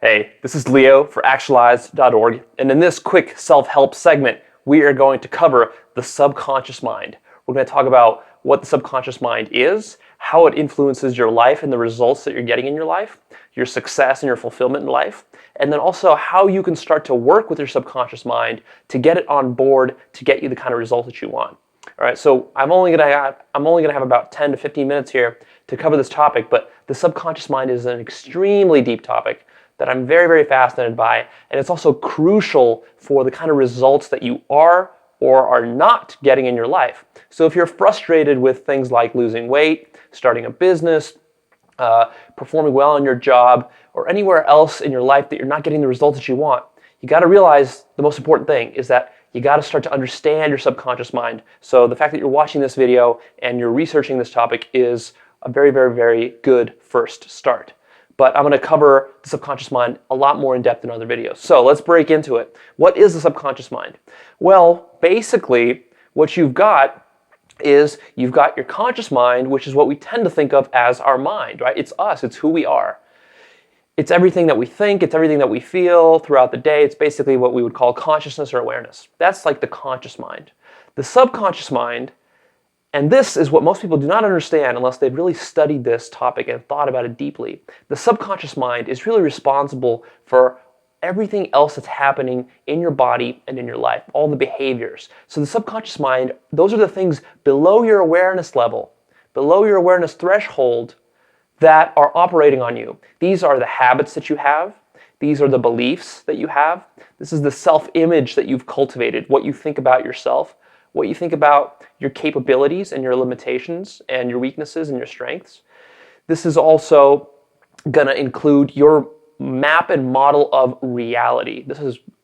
Hey, this is Leo for Actualized.org, and in this quick self-help segment, we are going to cover the subconscious mind. We're going to talk about what the subconscious mind is, how it influences your life and the results that you're getting in your life, your success and your fulfillment in life, and then also how you can start to work with your subconscious mind to get it on board to get you the kind of result that you want. All right, so I'm only going to have about 10 to 15 minutes here to cover this topic, but the subconscious mind is an extremely deep topic that I'm very, very fascinated by, and it's also crucial for the kind of results that you are or are not getting in your life. So if you're frustrated with things like losing weight, starting a business, performing well in your job, or anywhere else in your life that you're not getting the results that you want, you got to realize the most important thing is that you got to start to understand your subconscious mind. So the fact that you're watching this video and you're researching this topic is a very, very, very good first start. But I'm going to cover the subconscious mind a lot more in depth in other videos. So let's break into it. What is the subconscious mind? Well, basically, what you've got is you've got your conscious mind, which is what we tend to think of as our mind, right? It's us. It's who we are. It's everything that we think. It's everything that we feel throughout the day. It's basically what we would call consciousness or awareness. That's like the conscious mind. The subconscious mind, and this is what most people do not understand unless they've really studied this topic and thought about it deeply. The subconscious mind is really responsible for everything else that's happening in your body and in your life, all the behaviors. So the subconscious mind, those are the things below your awareness level, below your awareness threshold that are operating on you. These are the habits that you have. These are the beliefs that you have. This is the self-image that you've cultivated, what you think about yourself, what you think about your capabilities and your limitations and your weaknesses and your strengths. This is also going to include your map and model of reality.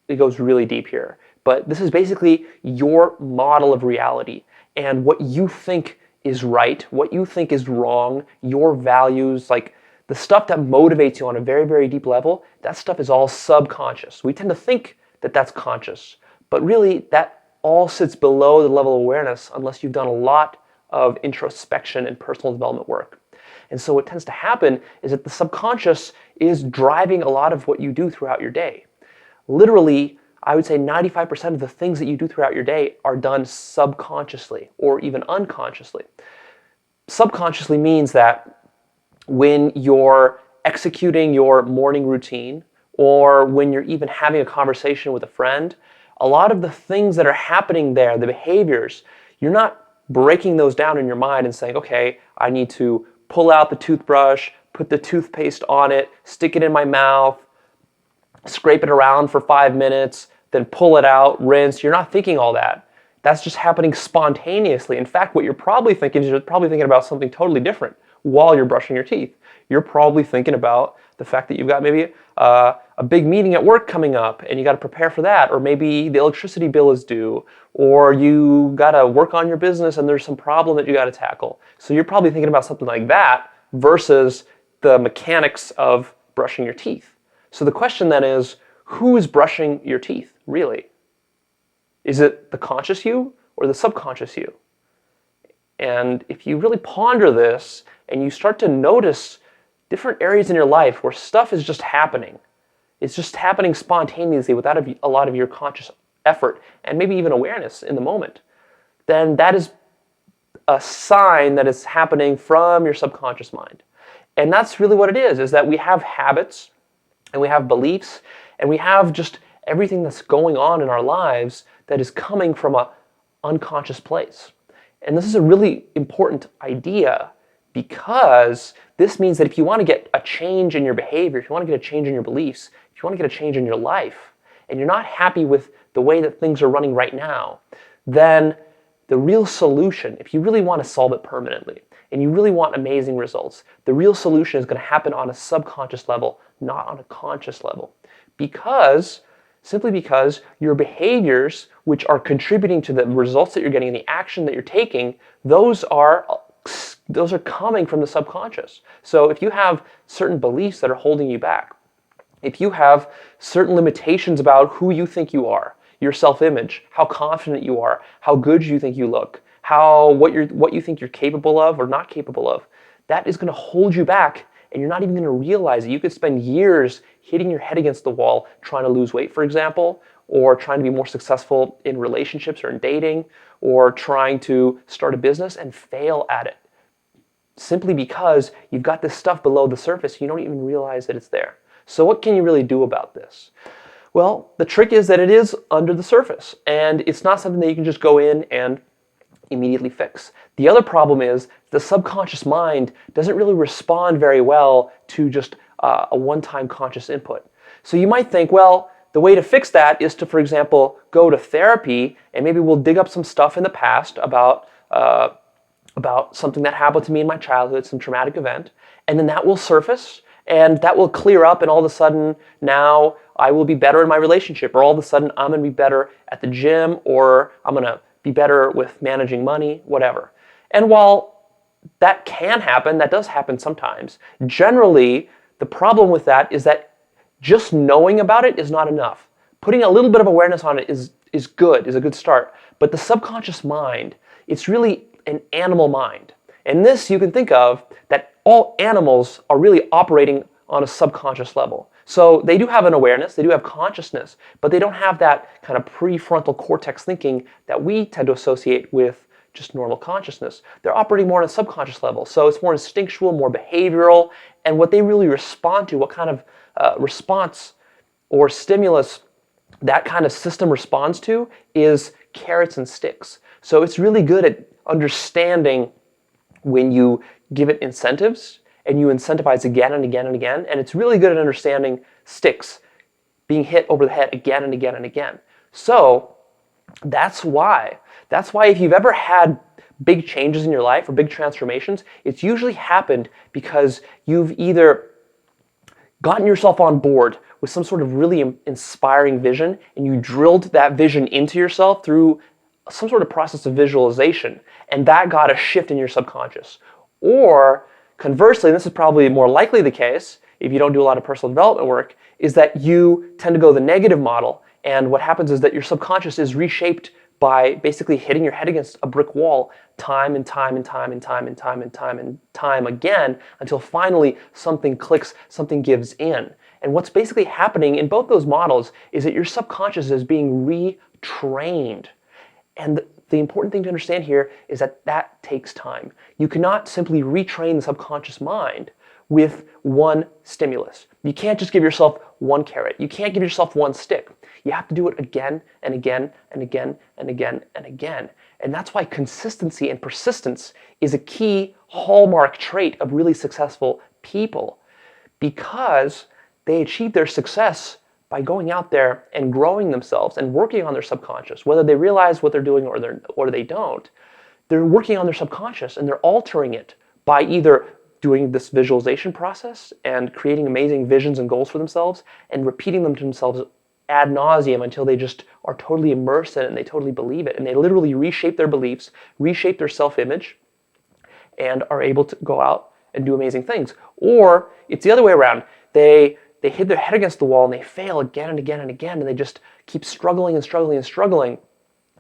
It goes really deep here, but this is basically your model of reality and what you think is right, what you think is wrong, your values, like the stuff that motivates you on a very, very deep level. That stuff is all subconscious. We tend to think that that's conscious, but really that all sits below the level of awareness unless you've done a lot of introspection and personal development work. And so what tends to happen is that the subconscious is driving a lot of what you do throughout your day. Literally, I would say 95% of the things that you do throughout your day are done subconsciously or even unconsciously. Subconsciously means that when you're executing your morning routine or when you're even having a conversation with a friend, a lot of the things that are happening there, the behaviors, you're not breaking those down in your mind and saying, okay, I need to pull out the toothbrush, put the toothpaste on it, stick it in my mouth, scrape it around for 5 minutes, then pull it out, rinse. You're not thinking all that. That's just happening spontaneously. In fact, what you're probably thinking is you're probably thinking about something totally different while you're brushing your teeth. You're probably thinking about the fact that you've got maybe a big meeting at work coming up and you got to prepare for that, or maybe the electricity bill is due, or you got to work on your business and there's some problem that you got to tackle. So you're probably thinking about something like that versus the mechanics of brushing your teeth. So the question then is, who is brushing your teeth, really? Is it the conscious you or the subconscious you? And if you really ponder this and you start to notice different areas in your life where stuff is just happening, it's just happening spontaneously without a lot of your conscious effort and maybe even awareness in the moment, then that is a sign that it's happening from your subconscious mind. And that's really what it is that we have habits and we have beliefs and we have just everything that's going on in our lives that is coming from an unconscious place. And this is a really important idea because this means that if you want to get a change in your behavior, if you want to get a change in your beliefs, if you want to get a change in your life, and you're not happy with the way that things are running right now, then the real solution, if you really want to solve it permanently, and you really want amazing results, the real solution is going to happen on a subconscious level, not on a conscious level. Simply because your behaviors, which are contributing to the results that you're getting and the action that you're taking, those are coming from the subconscious. So if you have certain beliefs that are holding you back, if you have certain limitations about who you think you are, your self-image, how confident you are, how good you think you look, what you think you're capable of or not capable of, that is going to hold you back and you're not even going to realize it. You could spend years hitting your head against the wall trying to lose weight, for example, or trying to be more successful in relationships or in dating, or trying to start a business and fail at it. Simply because you've got this stuff below the surface, you don't even realize that it's there. So what can you really do about this? Well, the trick is that it is under the surface, and it's not something that you can just go in and immediately fix. The other problem is the subconscious mind doesn't really respond very well to just a one-time conscious input. So you might think, well, the way to fix that is to, for example, go to therapy, and maybe we'll dig up some stuff in the past about something that happened to me in my childhood, some traumatic event, and then that will surface, and that will clear up, and all of a sudden now I will be better in my relationship, or all of a sudden I'm going to be better at the gym, or I'm going to be better with managing money, whatever. And while that can happen, that does happen sometimes, generally the problem with that is that just knowing about it is not enough. Putting a little bit of awareness on it is a good start. But the subconscious mind, it's really an animal mind. And this you can think of that all animals are really operating on a subconscious level. So they do have an awareness, they do have consciousness, but they don't have that kind of prefrontal cortex thinking that we tend to associate with just normal consciousness. They're operating more on a subconscious level. So it's more instinctual, more behavioral, and what they really respond to, what kind of response or stimulus that kind of system responds to is carrots and sticks. So it's really good at understanding when you give it incentives and you incentivize again and again and again, and it's really good at understanding sticks, being hit over the head again and again and again. So that's why if you've ever had big changes in your life or big transformations, it's usually happened because you've either gotten yourself on board with some sort of really inspiring vision, and you drilled that vision into yourself through some sort of process of visualization, and that got a shift in your subconscious. Or conversely, and this is probably more likely the case if you don't do a lot of personal development work, is that you tend to go the negative model, and what happens is that your subconscious is reshaped by basically hitting your head against a brick wall time and time and time and time and time and time and time again until finally something clicks, something gives in. And what's basically happening in both those models is that your subconscious is being retrained. And the important thing to understand here is that that takes time. You cannot simply retrain the subconscious mind with one stimulus. You can't just give yourself one carrot. You can't give yourself one stick. You have to do it again and again and again and again and again. And that's why consistency and persistence is a key hallmark trait of really successful people, because they achieve their success by going out there and growing themselves and working on their subconscious. Whether they realize what they're doing or they don't, they're working on their subconscious and they're altering it by either doing this visualization process and creating amazing visions and goals for themselves and repeating them to themselves ad nauseum until they just are totally immersed in it and they totally believe it. And they literally reshape their beliefs, reshape their self-image, and are able to go out and do amazing things. Or it's the other way around. They hit their head against the wall and they fail again and again and again, and they just keep struggling and struggling and struggling,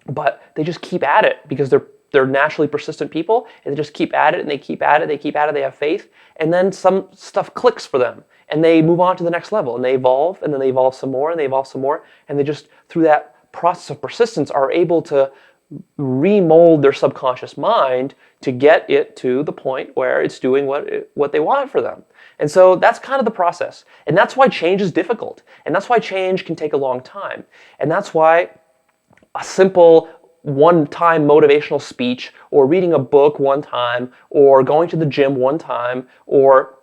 but they just keep at it because they're naturally persistent people, and they just keep at it and they keep at it, they have faith, and then some stuff clicks for them and they move on to the next level and they evolve, and then they evolve some more and they evolve some more, and they just, through that process of persistence, are able to remold their subconscious mind to get it to the point where it's doing what they want for them. And so that's kind of the process. And that's why change is difficult. And that's why change can take a long time. And that's why a simple one-time motivational speech, or reading a book one time, or going to the gym one time, or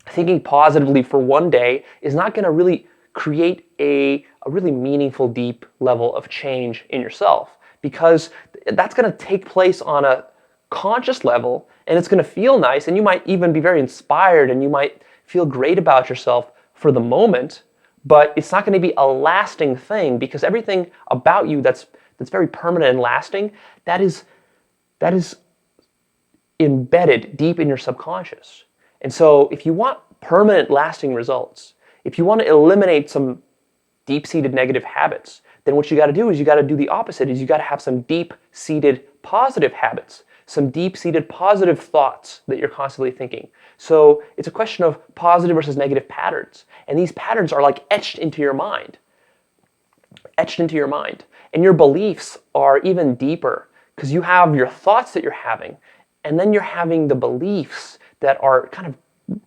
thinking positively for one day is not going to really create a really meaningful, deep level of change in yourself, because that's going to take place on a conscious level, and it's going to feel nice, and you might even be very inspired, and you might feel great about yourself for the moment, but it's not going to be a lasting thing, because everything about you that's very permanent and lasting, that is embedded deep in your subconscious. And so if you want permanent, lasting results, if you want to eliminate some deep-seated negative habits, then what you got to do is you got to do the opposite, is you got to have some deep-seated positive habits. some deep-seated positive thoughts that you're constantly thinking. So it's a question of positive versus negative patterns. And these patterns are like etched into your mind. Etched into your mind. And your beliefs are even deeper because you have your thoughts that you're having, and then you're having the beliefs that are kind of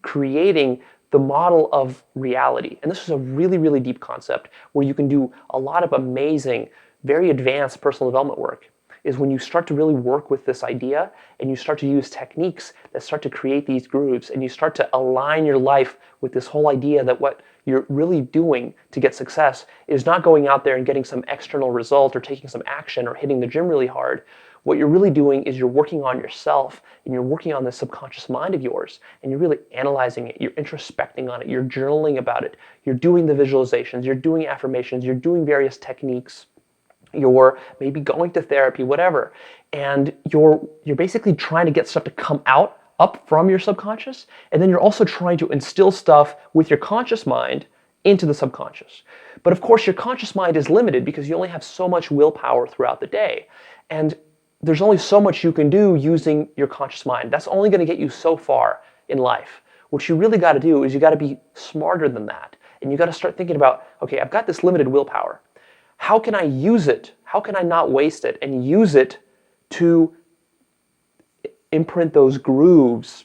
creating the model of reality. And this is a really, really deep concept where you can do a lot of amazing, very advanced personal development work, is when you start to really work with this idea and you start to use techniques that start to create these grooves, and you start to align your life with this whole idea that what you're really doing to get success is not going out there and getting some external result or taking some action or hitting the gym really hard. What you're really doing is you're working on yourself, and you're working on the subconscious mind of yours, and you're really analyzing it, you're introspecting on it, you're journaling about it, you're doing the visualizations, you're doing affirmations, you're doing various techniques, you're maybe going to therapy, whatever, and you're basically trying to get stuff to come up from your subconscious, and then you're also trying to instill stuff with your conscious mind into the subconscious. But of course, your conscious mind is limited because you only have so much willpower throughout the day, and there's only so much you can do using your conscious mind. That's only going to get you so far in life. What you really got to do is you got to be smarter than that, and you got to start thinking about, okay, I've got this limited willpower. How can I use it? How can I not waste it and use it to imprint those grooves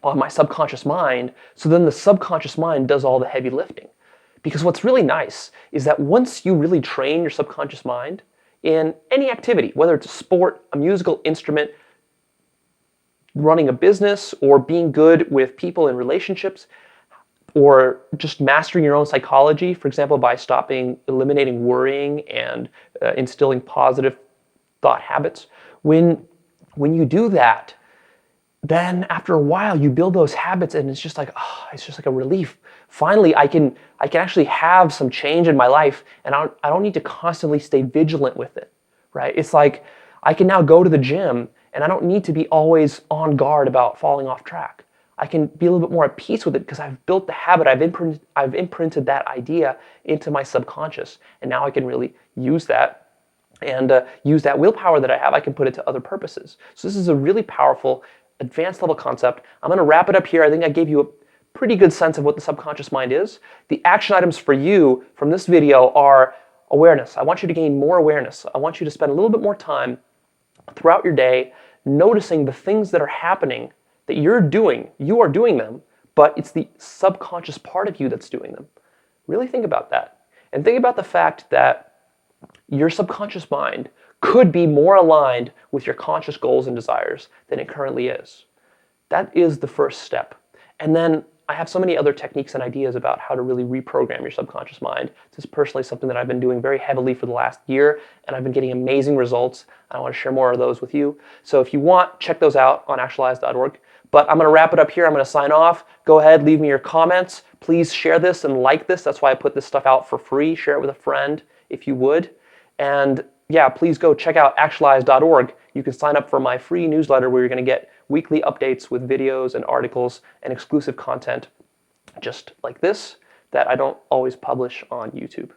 on my subconscious mind, so then the subconscious mind does all the heavy lifting? Because what's really nice is that once you really train your subconscious mind in any activity, whether it's a sport, a musical instrument, running a business, or being good with people in relationships, or just mastering your own psychology, for example, by eliminating worrying and instilling positive thought habits. When you do that, then after a while you build those habits, and it's just like a relief. Finally, I can actually have some change in my life, and I don't need to constantly stay vigilant with it, right? It's like I can now go to the gym, and I don't need to be always on guard about falling off track. I can be a little bit more at peace with it because I've built the habit, I've imprinted that idea into my subconscious, and now I can really use that and use that willpower that I have. I can put it to other purposes. So this is a really powerful, advanced level concept. I'm going to wrap it up here. I think I gave you a pretty good sense of what the subconscious mind is. The action items for you from this video are awareness. I want you to gain more awareness. I want you to spend a little bit more time throughout your day noticing the things that are happening that you're doing. You are doing them, but it's the subconscious part of you that's doing them. Really think about that. And think about the fact that your subconscious mind could be more aligned with your conscious goals and desires than it currently is. That is the first step. And then I have so many other techniques and ideas about how to really reprogram your subconscious mind. This is personally something that I've been doing very heavily for the last year, and I've been getting amazing results. I want to share more of those with you. So if you want, check those out on Actualized.org. But I'm going to wrap it up here. I'm going to sign off. Go ahead, leave me your comments. Please share this and like this. That's why I put this stuff out for free. Share it with a friend if you would. And yeah, please go check out Actualized.org. You can sign up for my free newsletter where you're going to get weekly updates with videos and articles and exclusive content just like this that I don't always publish on YouTube.